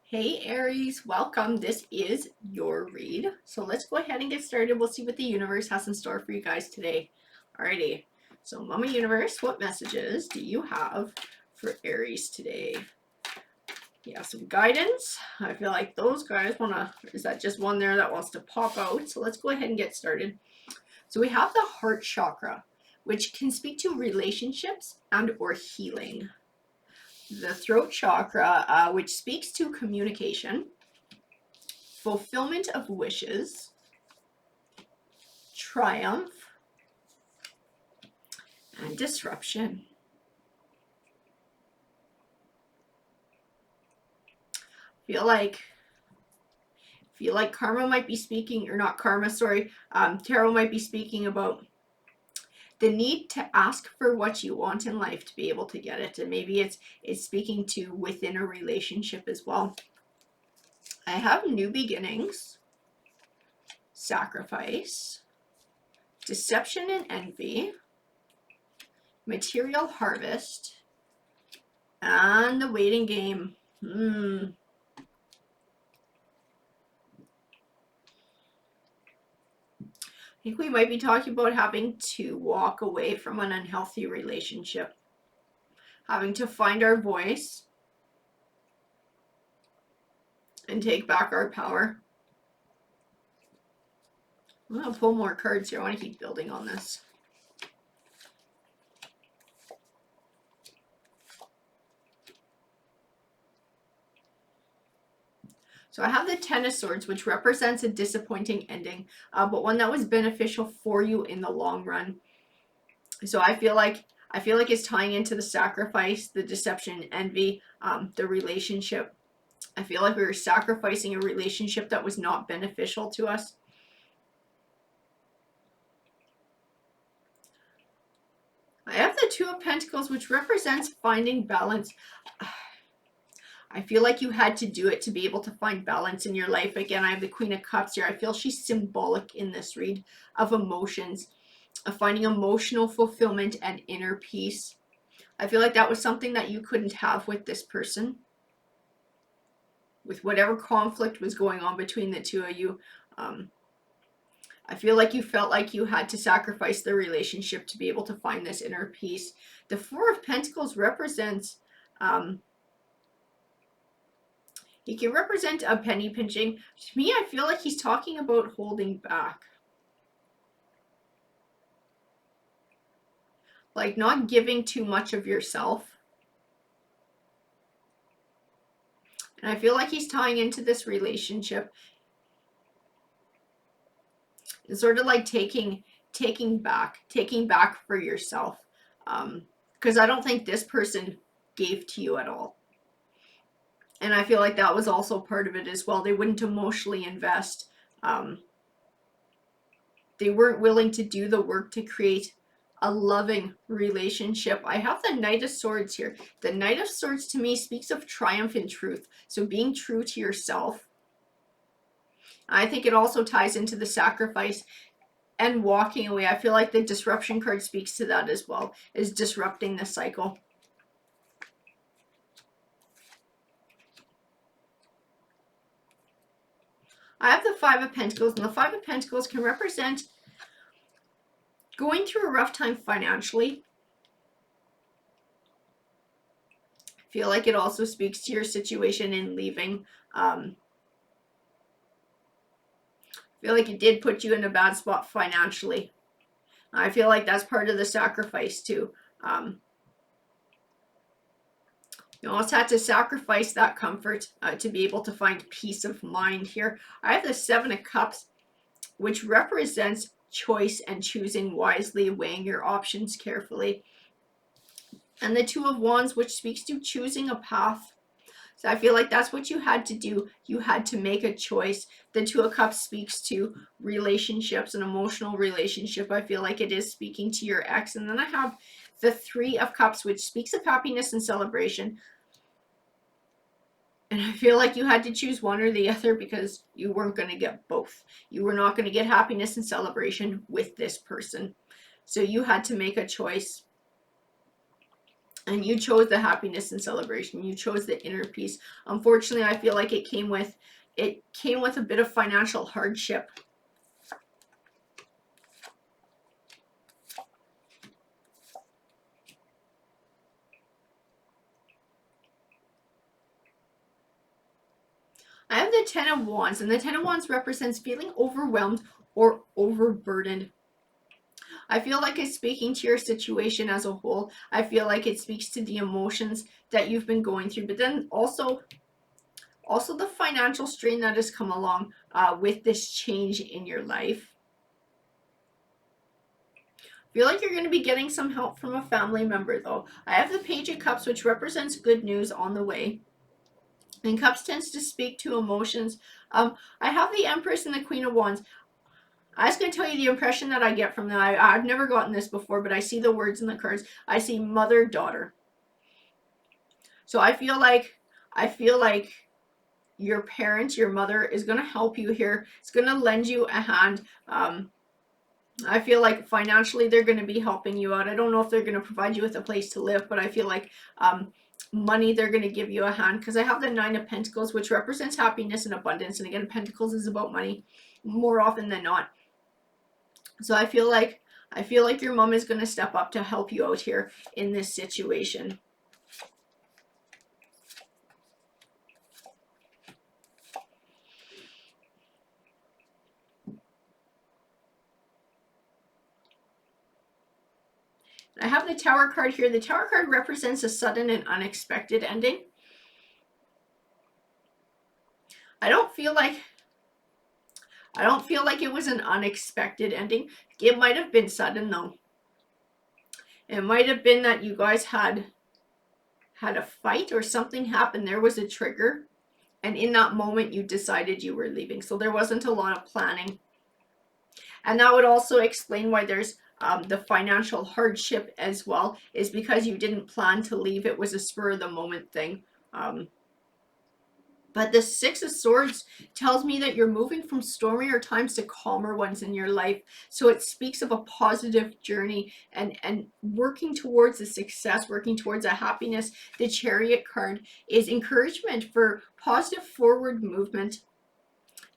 Hey Aries, welcome. This is your read. So let's go ahead and get started. We'll see what the universe has in store for you guys today. Alrighty. So Mama Universe, what messages do you have for Aries today? Yeah, some guidance. I feel like those guys is that just one there that wants to pop out? So let's go ahead and get started. So we have the heart chakra, which can speak to relationships and or healing. The throat chakra, which speaks to communication, fulfillment of wishes, triumph, and disruption. Feel like karma might be speaking, or not karma, sorry, tarot might be speaking about the need to ask for what you want in life to be able to get it, and maybe it's speaking to within a relationship as well. I have new beginnings, sacrifice, deception and envy, material harvest, and the waiting game. I think we might be talking about having to walk away from an unhealthy relationship, having to find our voice and take back our power. I'm going to pull more cards here. I want to keep building on this. So I have the Ten of Swords, which represents a disappointing ending, but one that was beneficial for you in the long run. So I feel like it's tying into the sacrifice, the deception, envy, the relationship. I feel like we were sacrificing a relationship that was not beneficial to us. I have the Two of Pentacles, which represents finding balance. I feel like you had to do it to be able to find balance in your life. Again, I have the Queen of Cups here. I feel she's symbolic in this read of emotions, of finding emotional fulfillment and inner peace. I feel like that was something that you couldn't have with this person, with whatever conflict was going on between the two of you. I feel like you felt like you had to sacrifice the relationship to be able to find this inner peace. The Four of Pentacles represents, he can represent a penny pinching. To me, I feel like he's talking about holding back. Like not giving too much of yourself. And I feel like he's tying into this relationship. It's sort of like taking back for yourself. Because I don't think this person gave to you at all. And I feel like that was also part of it as well. They wouldn't emotionally invest. They weren't willing to do the work to create a loving relationship. I have the Knight of Swords here. The Knight of Swords to me speaks of triumph and truth. So being true to yourself. I think it also ties into the sacrifice and walking away. I feel like the disruption card speaks to that as well, is disrupting the cycle. I have the Five of Pentacles, and the Five of Pentacles can represent going through a rough time financially. I feel like it also speaks to your situation in leaving. I feel like it did put you in a bad spot financially. I feel like that's part of the sacrifice too. You almost had to sacrifice that comfort to be able to find peace of mind here. I have the Seven of Cups, which represents choice and choosing wisely, weighing your options carefully. And the Two of Wands, which speaks to choosing a path. So I feel like that's what you had to do. You had to make a choice. The Two of Cups speaks to relationships, an emotional relationship. I feel like it is speaking to your ex. And then I have the Three of Cups, which speaks of happiness and celebration. And I feel like you had to choose one or the other because you weren't going to get both. You were not going to get happiness and celebration with this person. So you had to make a choice. And you chose the happiness and celebration. You chose the inner peace. Unfortunately, I feel like it came with a bit of financial hardship. I have the Ten of Wands, and the Ten of Wands represents feeling overwhelmed or overburdened. I feel like it's speaking to your situation as a whole. I feel like it speaks to the emotions that you've been going through, but then also the financial strain that has come along with this change in your life. I feel like you're going to be getting some help from a family member, though. I have the Page of Cups, which represents good news on the way. And Cups tends to speak to emotions. I have the Empress and the Queen of Wands. I was going to tell you the impression that I get from them. I've never gotten this before, but I see the words in the cards. I see mother, daughter. So I feel like your parent, your mother, is going to help you here. It's going to lend you a hand. I feel like financially they're going to be helping you out. I don't know if they're going to provide you with a place to live, but I feel like money, they're going to give you a hand, because I have the Nine of Pentacles, which represents happiness and abundance. And again, Pentacles is about money more often than not. So I feel like your mom is going to step up to help you out here in this situation. I have the Tower card here. The Tower card represents a sudden and unexpected ending. I don't feel like it was an unexpected ending. It might have been sudden, though. It might have been that you guys had a fight or something happened. There was a trigger, and in that moment you decided you were leaving. So there wasn't a lot of planning. And that would also explain why there's the financial hardship as well, is because you didn't plan to leave. It was a spur of the moment thing. But the Six of Swords tells me that you're moving from stormier times to calmer ones in your life. So it speaks of a positive journey and working towards a success, working towards a happiness. The Chariot card is encouragement for positive forward movement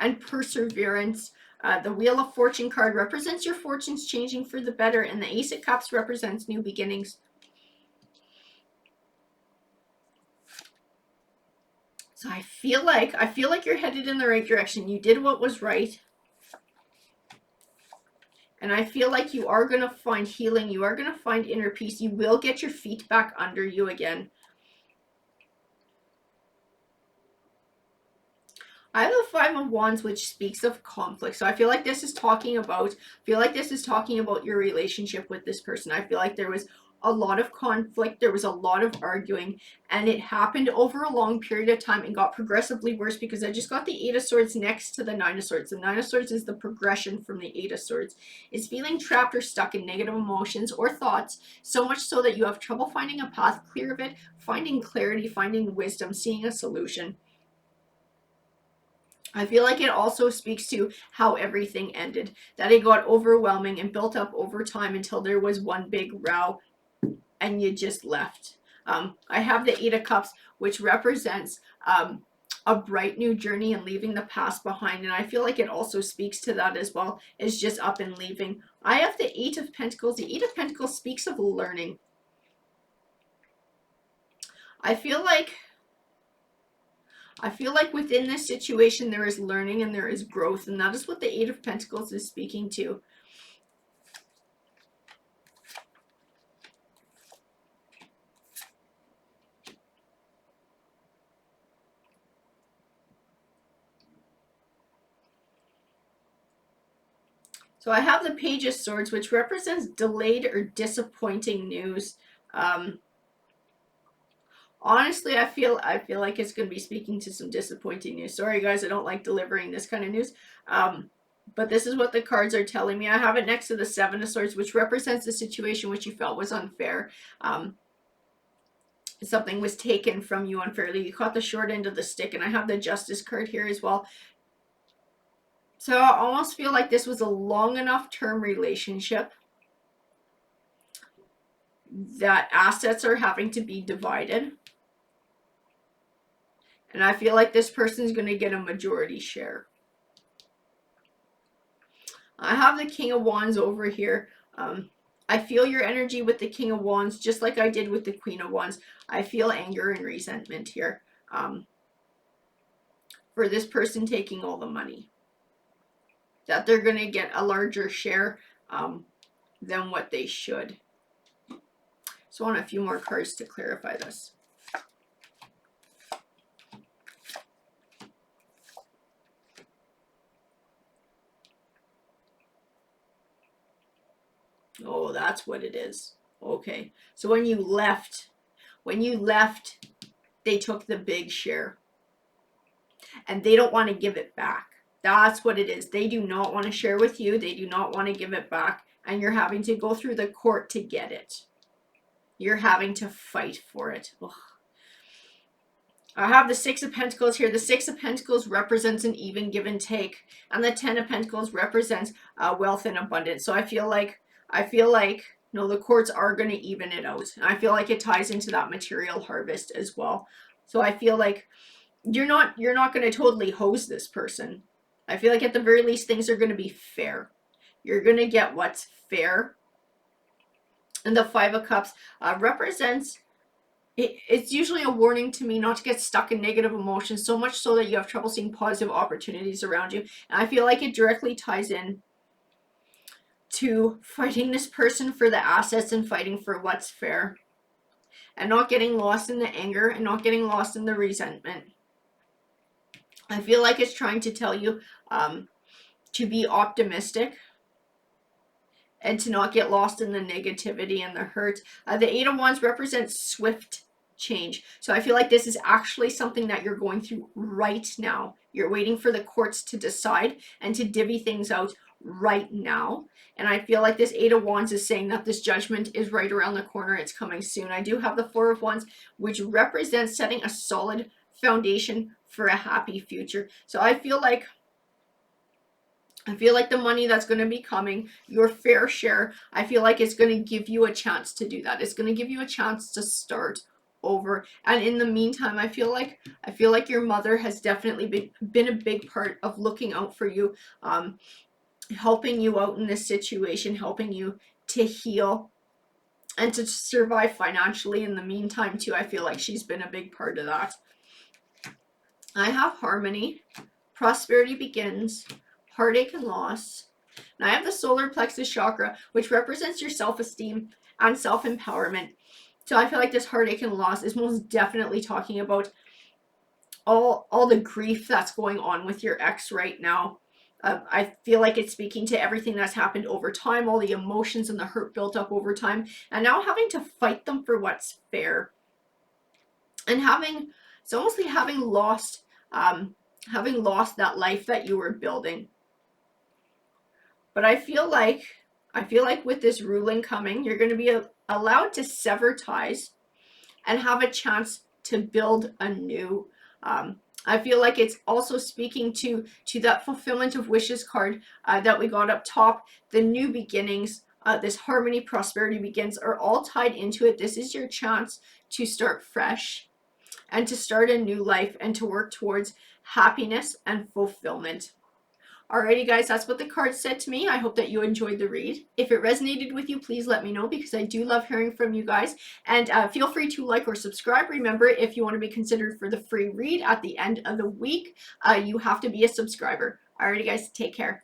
and perseverance. The Wheel of Fortune card represents your fortunes changing for the better, and the Ace of Cups represents new beginnings. So I feel like you're headed in the right direction. You did what was right. And I feel like you are going to find healing. You are going to find inner peace. You will get your feet back under you again. I have the Five of Wands, which speaks of conflict. So I feel like this is talking about your relationship with this person. I feel like there was a lot of conflict, there was a lot of arguing, and it happened over a long period of time and got progressively worse, because I just got the Eight of Swords next to the Nine of Swords. The Nine of Swords is the progression from the Eight of Swords. It's feeling trapped or stuck in negative emotions or thoughts, so much so that you have trouble finding a path clear of it, finding clarity, finding wisdom, seeing a solution. I feel like it also speaks to how everything ended, that it got overwhelming and built up over time until there was one big row and you just left. I have the Eight of Cups, which represents a bright new journey and leaving the past behind. And I feel like it also speaks to that as well, is just up and leaving. I have the Eight of Pentacles. The Eight of Pentacles speaks of learning. I feel like within this situation there is learning and there is growth, and that is what the Eight of Pentacles is speaking to. So I have the Page of Swords, which represents delayed or disappointing news. Honestly, I feel like it's going to be speaking to some disappointing news. Sorry, guys, I don't like delivering this kind of news. But this is what the cards are telling me. I have it next to the Seven of Swords, which represents the situation which you felt was unfair. Something was taken from you unfairly. You caught the short end of the stick, and I have the Justice card here as well. So I almost feel like this was a long enough term relationship that assets are having to be divided. And I feel like this person is going to get a majority share. I have the King of Wands over here. I feel your energy with the King of Wands, just like I did with the Queen of Wands. I feel anger and resentment here for this person taking all the money. That they're going to get a larger share than what they should. So I want a few more cards to clarify this. Oh, that's what it is. Okay. So when you left, they took the big share. And they don't want to give it back. That's what it is. They do not want to share with you. They do not want to give it back. And you're having to go through the court to get it. You're having to fight for it. Ugh. I have the Six of Pentacles here. The Six of Pentacles represents an even give and take. And the Ten of Pentacles represents wealth and abundance. So I feel like, no, the courts are going to even it out. And I feel like it ties into that material harvest as well. So I feel like you're not going to totally hose this person. I feel like at the very least things are going to be fair. You're going to get what's fair. And the Five of Cups represents, it's usually a warning to me not to get stuck in negative emotions, so much so that you have trouble seeing positive opportunities around you. And I feel like it directly ties in to fighting this person for the assets and fighting for what's fair. And not getting lost in the anger and not getting lost in the resentment. I feel like it's trying to tell you to be optimistic and to not get lost in the negativity and the hurt. The Eight of Wands represents swift change. So I feel like this is actually something that you're going through right now. You're waiting for the courts to decide and to divvy things out right now. And I feel like this Eight of Wands is saying that this judgment is right around the corner. It's coming soon. I do have the Four of Wands, which represents setting a solid foundation for a happy future. So I feel like the money that's going to be coming, your fair share, I feel like it's going to give you a chance to do that. It's going to give you a chance to start over. And in the meantime, I feel like your mother has definitely been a big part of looking out for you, helping you out in this situation, helping you to heal and to survive financially in the meantime too. I feel like she's been a big part of that. I have harmony, prosperity begins, heartache and loss. And I have the solar plexus chakra, which represents your self-esteem and self-empowerment. So I feel like this heartache and loss is most definitely talking about all the grief that's going on with your ex right now. I feel like it's speaking to everything that's happened over time, all the emotions and the hurt built up over time, and now having to fight them for what's fair. And it's almost like having lost that life that you were building. But I feel like with this ruling coming, you're going to be allowed to sever ties and have a chance to build anew. I feel like it's also speaking to that fulfillment of wishes card that we got up top. The new beginnings, this harmony, prosperity begins, are all tied into it. This is your chance to start fresh and to start a new life and to work towards happiness and fulfillment. Alrighty guys, that's what the card said to me. I hope that you enjoyed the read. If it resonated with you, please let me know because I do love hearing from you guys. And feel free to like or subscribe. Remember, if you want to be considered for the free read at the end of the week, you have to be a subscriber. Alrighty guys, take care.